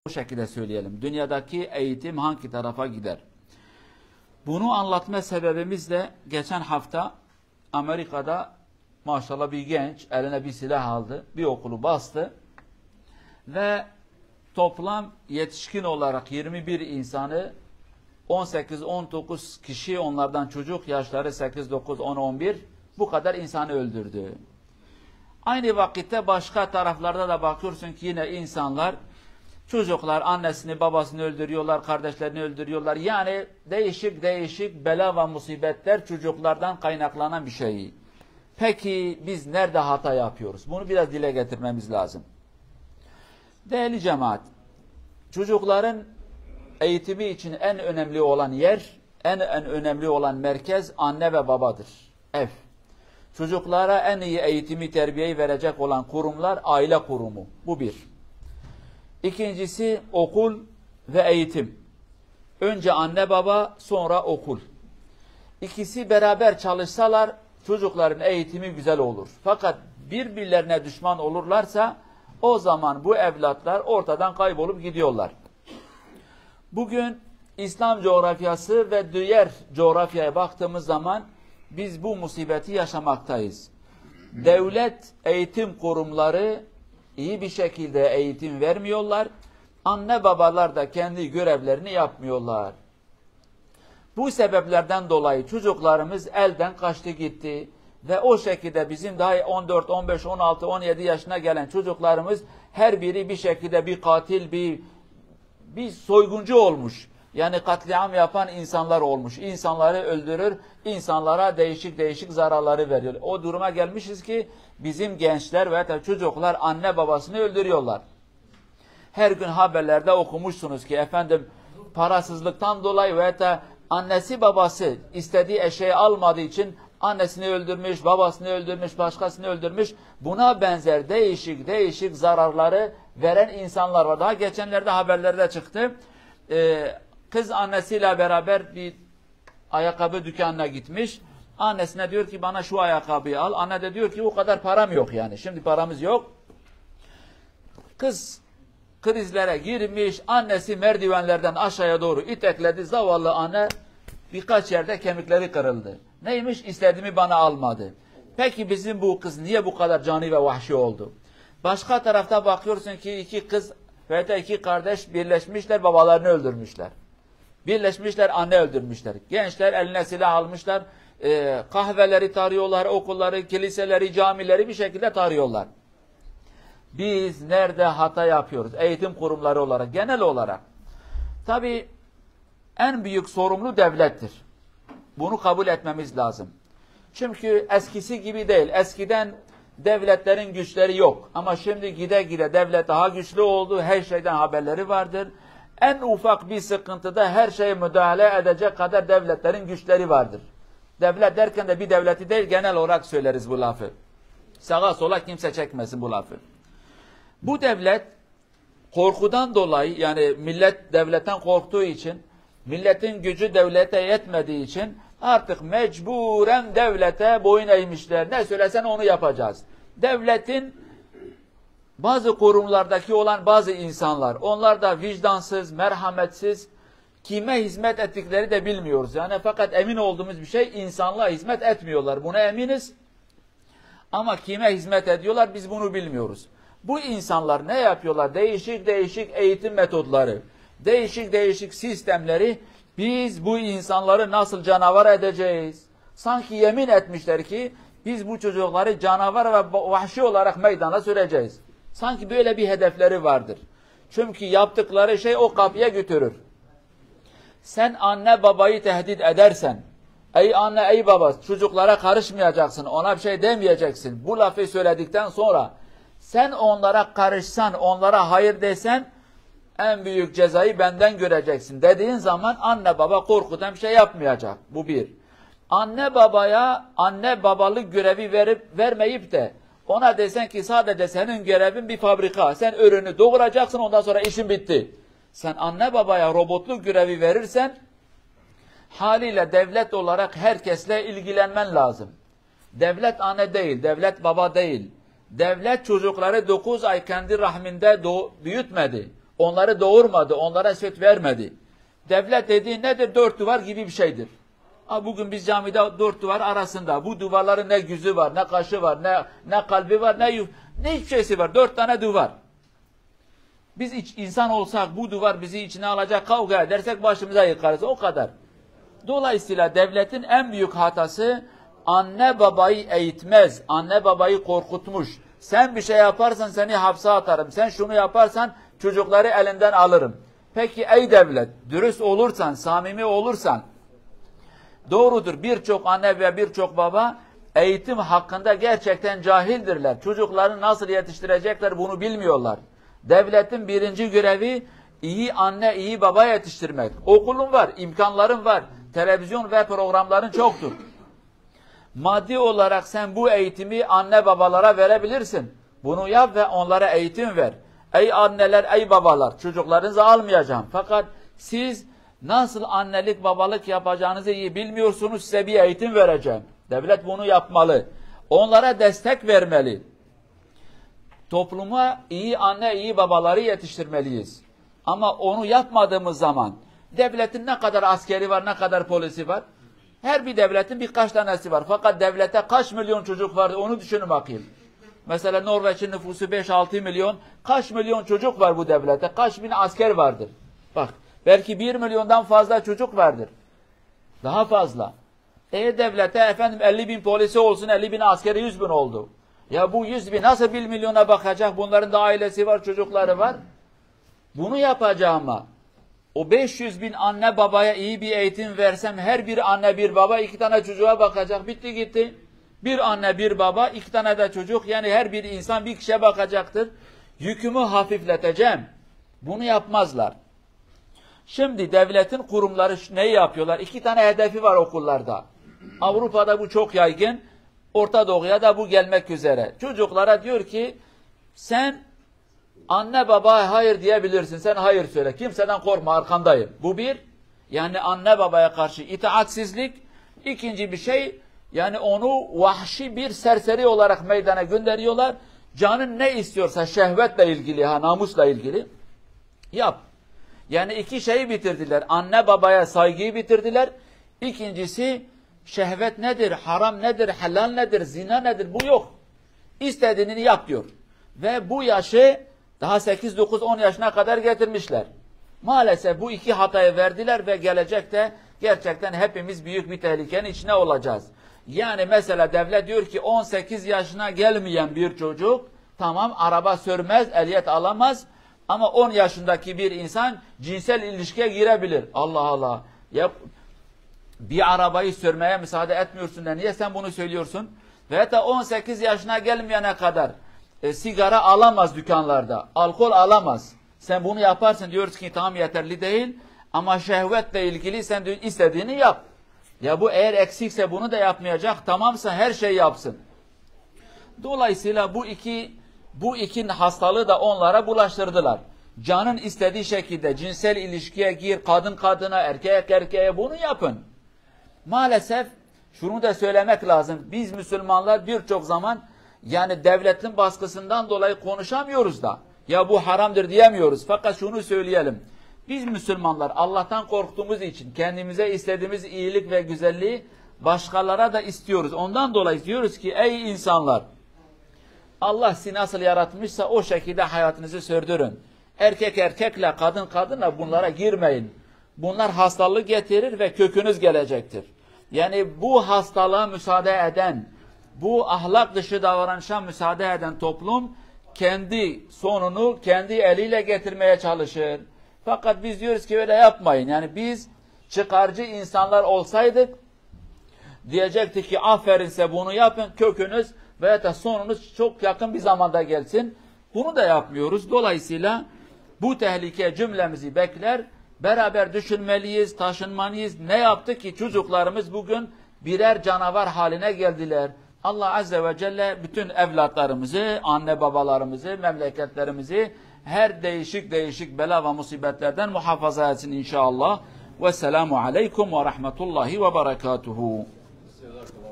Bu şekilde söyleyelim. Dünyadaki eğitim hangi tarafa gider? Bunu anlatma sebebimiz de geçen hafta Amerika'da maşallah bir genç eline bir silah aldı. Bir okulu bastı. Ve toplam yetişkin olarak 21 insanı 18-19 kişi, onlardan çocuk yaşları 8, 9, 10, 11 bu kadar insanı öldürdü. Aynı vakitte başka taraflarda da bakıyorsun ki yine insanlar, çocuklar annesini babasını öldürüyorlar, kardeşlerini öldürüyorlar. Yani değişik değişik bela ve musibetler çocuklardan kaynaklanan bir şey. Peki biz nerede hata yapıyoruz? Bunu biraz dile getirmemiz lazım. Değerli cemaat, çocukların eğitimi için en önemli olan yer, en önemli olan merkez anne ve babadır. Ev. Çocuklara en iyi eğitimi, terbiyeyi verecek olan kurumlar aile kurumu. Bu bir. İkincisi okul ve eğitim. Önce anne baba, sonra okul. İkisi beraber çalışsalar çocukların eğitimi güzel olur. Fakat birbirlerine düşman olurlarsa o zaman bu evlatlar ortadan kaybolup gidiyorlar. Bugün İslam coğrafyası ve diğer coğrafyaya baktığımız zaman biz bu musibeti yaşamaktayız. Devlet eğitim kurumları iyi bir şekilde eğitim vermiyorlar. Anne babalar da kendi görevlerini yapmıyorlar. Bu sebeplerden dolayı çocuklarımız elden kaçtı gitti. Ve o şekilde bizim daha 14, 15, 16, 17 yaşına gelen çocuklarımız her biri bir şekilde bir katil, bir soyguncu olmuş. Yani katliam yapan insanlar olmuş. İnsanları öldürür, insanlara değişik değişik zararları veriyor. O duruma gelmişiz ki bizim gençler ve çocuklar anne babasını öldürüyorlar. Her gün haberlerde okumuşsunuz ki efendim parasızlıktan dolayı veya da annesi babası istediği eşeği almadığı için annesini öldürmüş, babasını öldürmüş, başkasını öldürmüş. Buna benzer değişik değişik zararları veren insanlar var. Daha geçenlerde haberlerde çıktı. Kız annesiyle beraber bir ayakkabı dükkanına gitmiş. Annesine diyor ki bana şu ayakkabıyı al. Anne de diyor ki o kadar param yok yani. Şimdi paramız yok. Kız krizlere girmiş. Annesi merdivenlerden aşağıya doğru itekledi. Zavallı anne birkaç yerde kemikleri kırıldı. Neymiş? İstediğimi bana almadı. Peki bizim bu kız niye bu kadar cani ve vahşi oldu? Başka tarafta bakıyorsun ki iki kız ve de iki kardeş birleşmişler, babalarını öldürmüşler. Birleşmişler, anne öldürmüşler. Gençler eline silah almışlar, kahveleri tarıyorlar, okulları, kiliseleri, camileri bir şekilde tarıyorlar. Biz nerede hata yapıyoruz? Eğitim kurumları olarak, genel olarak. Tabii en büyük sorumlu devlettir. Bunu kabul etmemiz lazım. Çünkü eskisi gibi değil. Eskiden devletlerin güçleri yok. Ama şimdi gide gide devlet daha güçlü oldu. Her şeyden haberleri vardır. En ufak bir sıkıntıda her şeye müdahale edecek kadar devletlerin güçleri vardır. Devlet derken de bir devleti değil, genel olarak söyleriz bu lafı. Sağa sola kimse çekmesin bu lafı. Bu devlet korkudan dolayı, yani millet devletten korktuğu için, milletin gücü devlete yetmediği için artık mecburen devlete boyun eğmişler. Ne söylesen onu yapacağız. Devletin bazı kurumlardaki olan bazı insanlar, onlar da vicdansız, merhametsiz, kime hizmet ettikleri de bilmiyoruz. Yani fakat emin olduğumuz bir şey, insanlığa hizmet etmiyorlar. Buna eminiz. Ama kime hizmet ediyorlar biz bunu bilmiyoruz. Bu insanlar ne yapıyorlar? Değişik değişik eğitim metodları, değişik değişik sistemleri, biz bu insanları nasıl canavar edeceğiz? Sanki yemin etmişler ki biz bu çocukları canavar ve vahşi olarak meydana süreceğiz. Sanki böyle bir hedefleri vardır. Çünkü yaptıkları şey o kapıya götürür. Sen anne babayı tehdit edersen, ey anne ey baba çocuklara karışmayacaksın, ona bir şey demeyeceksin. Bu lafı söyledikten sonra sen onlara karışsan, onlara hayır desen en büyük cezayı benden göreceksin dediğin zaman anne baba korkudan bir şey yapmayacak. Bu bir. Anne babaya anne babalık görevi vermeyip de ona desen ki sadece senin görevin bir fabrika. Sen ürünü doğuracaksın, ondan sonra işin bitti. Sen anne babaya robotluk görevi verirsen haliyle devlet olarak herkesle ilgilenmen lazım. Devlet anne değil, devlet baba değil. Devlet çocukları 9 ay kendi rahminde büyütmedi. onları doğurmadı, onlara süt vermedi. Devlet dediği nedir? Dört duvar gibi bir şeydir. Bugün biz camide dört duvar arasında, bu duvarların ne yüzü var, ne kaşı var, ne kalbi var, ne hiçbir şeysi var. Dört tane duvar. Biz insan olsak bu duvar bizi içine alacak, kavga edersek başımıza yıkarız. O kadar. Dolayısıyla devletin en büyük hatası anne babayı eğitmez, anne babayı korkutmuş. Sen bir şey yaparsan seni hapse atarım, sen şunu yaparsan çocukları elinden alırım. Peki ey devlet, dürüst olursan, samimi olursan, doğrudur birçok anne ve birçok baba eğitim hakkında gerçekten cahildirler. Çocuklarını nasıl yetiştirecekler bunu bilmiyorlar. Devletin birinci görevi iyi anne, iyi baba yetiştirmek. Okulun var, imkanların var, televizyon ve programların çoktur. Maddi olarak sen bu eğitimi anne babalara verebilirsin. Bunu yap ve onlara eğitim ver. Ey anneler, ey babalar, çocuklarınızı almayacağım. Fakat siz nasıl annelik, babalık yapacağınızı iyi bilmiyorsunuz, size bir eğitim vereceğim. Devlet bunu yapmalı. Onlara destek vermeli. Topluma iyi anne, iyi babaları yetiştirmeliyiz. Ama onu yapmadığımız zaman devletin ne kadar askeri var, ne kadar polisi var? Her bir devletin birkaç tanesi var. Fakat devlete kaç milyon çocuk var onu düşünün bakayım. Mesela Norveç'in nüfusu 5-6 milyon. Kaç milyon çocuk var bu devlete? Kaç bin asker vardır? Bak belki 1 milyondan fazla çocuk vardır. Daha fazla. Devlete efendim 50 bin polisi olsun, 50 bin askeri 100 bin oldu. Ya bu 100 bin nasıl 1 milyona bakacak? Bunların da ailesi var, çocukları var. Bunu yapacağıma o 500 bin anne babaya iyi bir eğitim versem, her bir anne bir baba 2 tane çocuğa bakacak. Bitti gitti. Bir anne bir baba 2 tane de çocuk, yani her bir insan bir kişiye bakacaktır. Yükümü hafifleteceğim. Bunu yapmazlar. Şimdi devletin kurumları neyi yapıyorlar? 2 tane hedefi var okullarda. Avrupa'da bu çok yaygın. Orta Doğu'ya da bu gelmek üzere. Çocuklara diyor ki sen anne babaya hayır diyebilirsin. Sen hayır söyle. Kimseden korkma, arkandayım. Bu bir. Yani anne babaya karşı itaatsizlik. İkinci bir şey, yani onu vahşi bir serseri olarak meydana gönderiyorlar. Canın ne istiyorsa şehvetle ilgili, namusla ilgili yap. Yani 2 şeyi bitirdiler. Anne babaya saygıyı bitirdiler. İkincisi şehvet nedir, haram nedir, helal nedir, zina nedir, bu yok. İstediğini yap diyor. Ve bu yaşı daha 8, 9, 10 yaşına kadar getirmişler. Maalesef bu 2 hatayı verdiler ve gelecekte gerçekten hepimiz büyük bir tehlikenin içine olacağız. Yani mesela devlet diyor ki 18 yaşına gelmeyen bir çocuk tamam araba sürmez, ehliyet alamaz ama 10 yaşındaki bir insan cinsel ilişkiye girebilir. Allah Allah. Ya bir arabayı sürmeye müsaade etmiyorsun da niye sen bunu söylüyorsun? Veyahut da 18 yaşına gelmeyene kadar sigara alamaz dükkanlarda, alkol alamaz. Sen bunu yaparsın, diyoruz ki tamam yeterli değil ama şehvetle ilgili sen istediğini yap. Ya bu eğer eksikse bunu da yapmayacak, tamamsa her şey yapsın. Dolayısıyla bu iki hastalığı da onlara bulaştırdılar. Canın istediği şekilde cinsel ilişkiye gir, kadın kadına, erkek erkeğe, bunu yapın. Maalesef şunu da söylemek lazım. Biz Müslümanlar birçok zaman yani devletin baskısından dolayı konuşamıyoruz da. Ya bu haramdır diyemiyoruz. Fakat şunu söyleyelim. Biz Müslümanlar Allah'tan korktuğumuz için kendimize istediğimiz iyilik ve güzelliği başkalara da istiyoruz. Ondan dolayı diyoruz ki ey insanlar, Allah sizi nasıl yaratmışsa o şekilde hayatınızı sürdürün. Erkek erkekle, kadın kadınla bunlara girmeyin. Bunlar hastalık getirir ve kökünüz gelecektir. Yani bu hastalığa müsaade eden, bu ahlak dışı davranışa müsaade eden toplum kendi sonunu kendi eliyle getirmeye çalışır. Fakat biz diyoruz ki öyle yapmayın. Yani biz çıkarcı insanlar olsaydık diyecektik ki aferin size, bunu yapın, kökünüz veya da sonunuz çok yakın bir zamanda gelsin. Bunu da yapmıyoruz. Dolayısıyla bu tehlike cümlemizi bekler. Beraber düşünmeliyiz, taşınmalıyız. Ne yaptı ki çocuklarımız bugün birer canavar haline geldiler. Allah Azze ve Celle bütün evlatlarımızı, anne babalarımızı, memleketlerimizi her değişik bela ve musibetlerden muhafaza etsin inşallah. Vesselamu aleykum ve rahmetullahi ve berekatuhu.